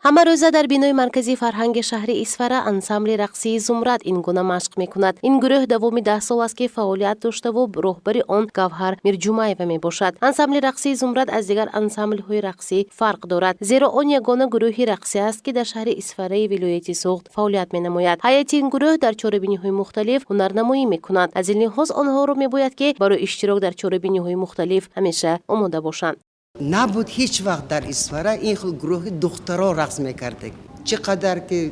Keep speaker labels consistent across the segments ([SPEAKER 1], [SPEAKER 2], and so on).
[SPEAKER 1] همه روزه در بینای مرکزی فرهنگ شهر исфара ансамбли رقصی زمرد این گونه مشق میکند. این گروه دومی 10 سال است که فعالیت داشته و رهبر آن گوهر میرجمایو میباشد. ансамбли رقصی زمرد از دیگر ансамبل های رقصی فرق دارد، زیرا آن یگانه گروهی رقصی است که در شهر исфара ولایت سوخت فعالیت مینماید. هیئت این گروه در چورابینی‌های مختلف هنرنمایی میکند. از این لحاظ آنها را میباید که برای اشتراک در چورابینی‌های مختلف همیشه آماده باشند.
[SPEAKER 2] نبود هیچ وقت در исфара این خل گروه دخترها رقص میکرده. چقدر که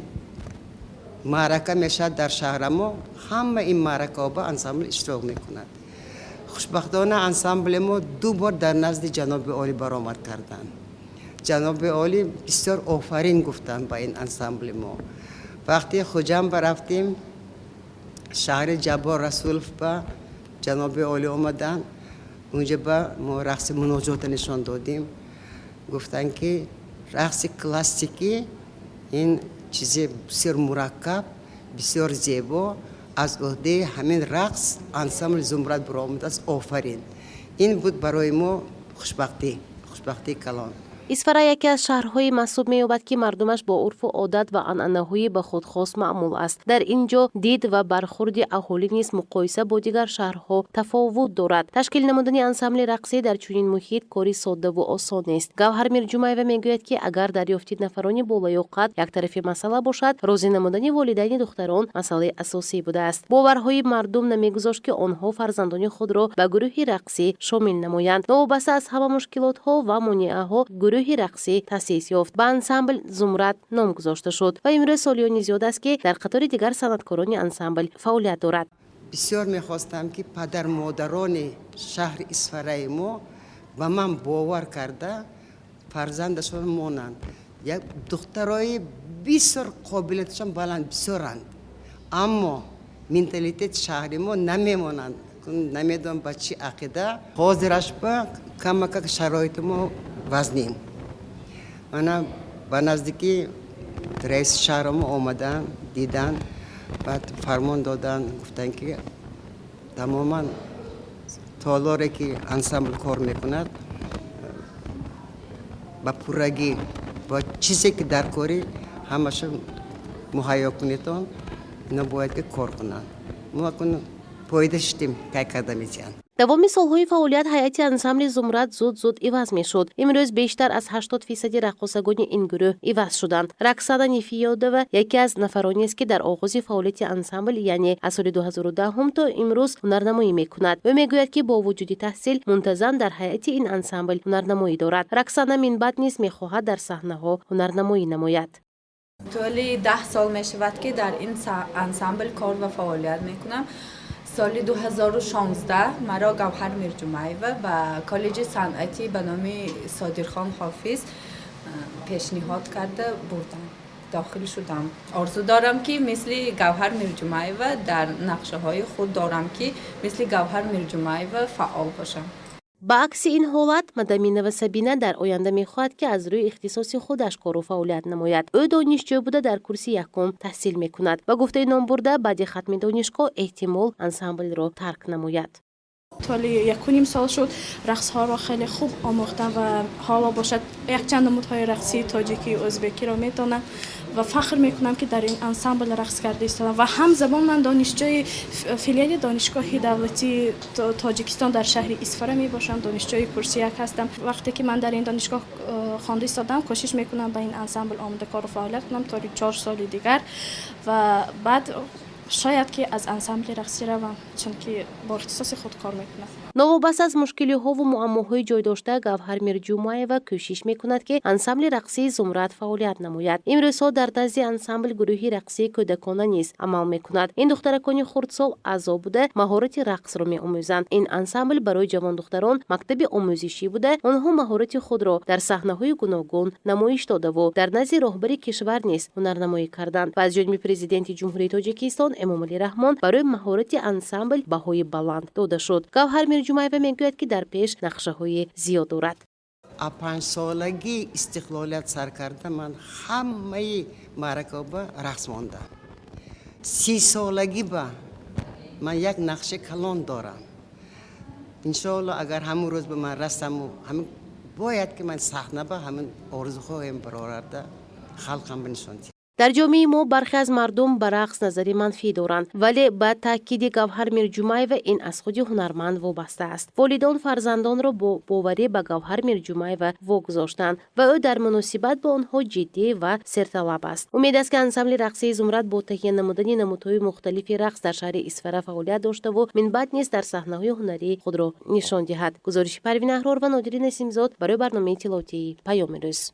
[SPEAKER 2] معرکه میشد در شهر ما، همه این معرکه با انسامبل اشتراک میکند. خوشبختانه انسامبل ما 2 بار در نزد جناب عالی برآمد کردند. جناب عالی بسیار آفرین گفتند با این انسامبل ما. وقتی خوجم برفتیم شهر جبار رسول با جناب عالی آمدن، اونجا با ما رقص مناجات نشان دادیم. گفتن که رقص کلاسیکی این چیز بسیار مرکب، بسیار زیبا از عهده همین رقص انسامبل زمرد برآمده است. آفرین. این بود برای ما خوشبختی کلان.
[SPEAKER 1] исфара یکی از شهرهای محسوب می‌یابد که مردمش با عرف و عادت و عنعنه‌های به خود خاص معمول است. در اینجا دید و برخورد اهالی نیز مقایسه با دیگر شهرها تفاوت دارد. تشکیل نمودن انسامبل رقصی در چنین محیط کاری ساده و آسان است. گوهر میرجمایو میگوید که اگر دریافتید نفران بالای قد یک طرف مسئله باشد، راضی نمودن والدین دختران مسئله اساسی بوده است. باورهای مردم نمیگذاشت که آنها فرزندان خود را به گروهی رقصی شامل نمایند. نوبسته از همه مشکلات‌ها و monеахо گروه رقصی تأسیس یافت. به انسامبل زمرد نام گذاشته شد و امروز سالیانی زیاد است که در قطار دیگر صنعتکاران انسامبل فعالیت دارد.
[SPEAKER 2] بسیار میخواستم که پدر مادران شهر исфара ما و من باور کرده فرزندشان مانند. یک دخترای بسیار قابلیتشان بلند بسیارند، اما منتالیت شهر ما نمیمانند. نمیدونم با چی عقیده حاضرش با کمک شرایط ما وزنیم. من با نزدیکی رئیس شهر ما آمدن دیدن، بعد فرمان دادن، گفتن که تماما تالاری که انسامبل کار میکند با پورگی با چیزی که در کاری همش مهیا کنیدن، اینا باید که کار کنند. ما کن پایده شدیم که کرده میشن.
[SPEAKER 1] دوامی سالهای فعالیت هیئت انسامبل زمرد زود عوض میشد. امروز بیشتر از 80% رقاصگان این گروه عوض شدند. رقصیده نیفیادووا یکی از نفرانی است که در آغاز فعالیت انسامبل یعنی از سال 2010 تا امروز هنرنمایی میکند. او میگوید که با وجود تحصیل منتظم در هیئت این انسامبل هنرنمایی دارد. رقصیده минбаъд نیز میخواهد در صحنه ها هنرنمایی نماید.
[SPEAKER 3] طولی 10 سال میشود که در این انسامبل کار و فعالیت میکنم. سال 2016 مرا گوهر میرجمایو و کالج صنعتی به نام صادرخان حافظ پیشنهاد کرده بردم. داخل شدم. آرزو دارم که مثل گوهر میرجمایو در نقشه های خود دارم که مثل گوهر میرجمایو فعال باشم.
[SPEAKER 1] برعکس این حالت مدامین و سبینه در آینده میخواهد که از روی اختصاص خودش کار و فعالیت نماید. او دانشجو بوده در کورس یکم تحصیل میکند و گفته نام برده بعد ختم دانشگاه احتمال انسامبل را ترک نماید.
[SPEAKER 4] طولی 1.5 سال شد رقص ها را خیلی خوب آموختم و حالا باشد یک چند نمودهای رقصی تاجیکی ازبکی را میتونم و فخر میکنم که در این انسامبل رقص کرده ایستادم و همزمان من دانشجوی فیلیال دانشگاه davlатии تاجیکستان در شهر исфара می باشم. دانشجوی کورس یک هستم. وقتی که من در این دانشگاه خوانده ایستادم کوشش میکنم به این انسامبل آماده کار و فعالیت کنم تا 4 سال دیگر و بعد شاید که از انسامبل رقصی روم، چون که با اختصاص خود کار میکنم.
[SPEAKER 1] новобаста از مشکلی‌ها و معماهای جای داشته گوهر میرجمایو کوشش میکند که انسامبل رقصی زمرد فعالیت نماید. امروزها در نزد انسامبل گروهی رقصی کودکانه نیز عمل میکند. این دخترکان خردسال اعضا بوده مهارت رقص را میآموزند. این انسامبل برای جوان دختران مکتب آموزشی بوده. آنها مهارت خود را در صحنه‌های گوناگون نمایش داده و در نزد راهبر کشور نیز هنرنمایی کردند. و از جانب پرزیدنت جمهوری تاجیکستان امامعلی رحمان برای مهارت انسامبل بهای بلند داده شد. گوهر میرجمایو میگوید که در پیش نقشه های زیاد دارد.
[SPEAKER 2] 5 سالگی استقلالیت سر کرده من همه معرکه با رقص مانده. 30 سالگی با من یک نقشه کلان دارم. انشاءالله اگر همون روز به من رسم و همین باید که من صحنه با همین آرزوهایم برآورده خلقم بنشان دید.
[SPEAKER 1] در جامعه ما برخی از مردم به رقص نظری منفی دارند، ولی با تاکید گوهر میرجمعی و این از خود هنرمند وابسته است. والدان فرزندان را با باوری به گوهر میرجمعی و واگذاشتند و او در مناسبت با آنها جدی و سرطلب است. امید است که انسامبل رقصی زمرد با تهیه نمودن نمودهای مختلف رقص در شهر اسفاره فعالیت داشته و منباعد نیز در صحنه‌های هنری خود را نشان دهد. گزارش پروین احرار و نادری نسیمزاد برای برنامه اطلاعاتی پیام روز.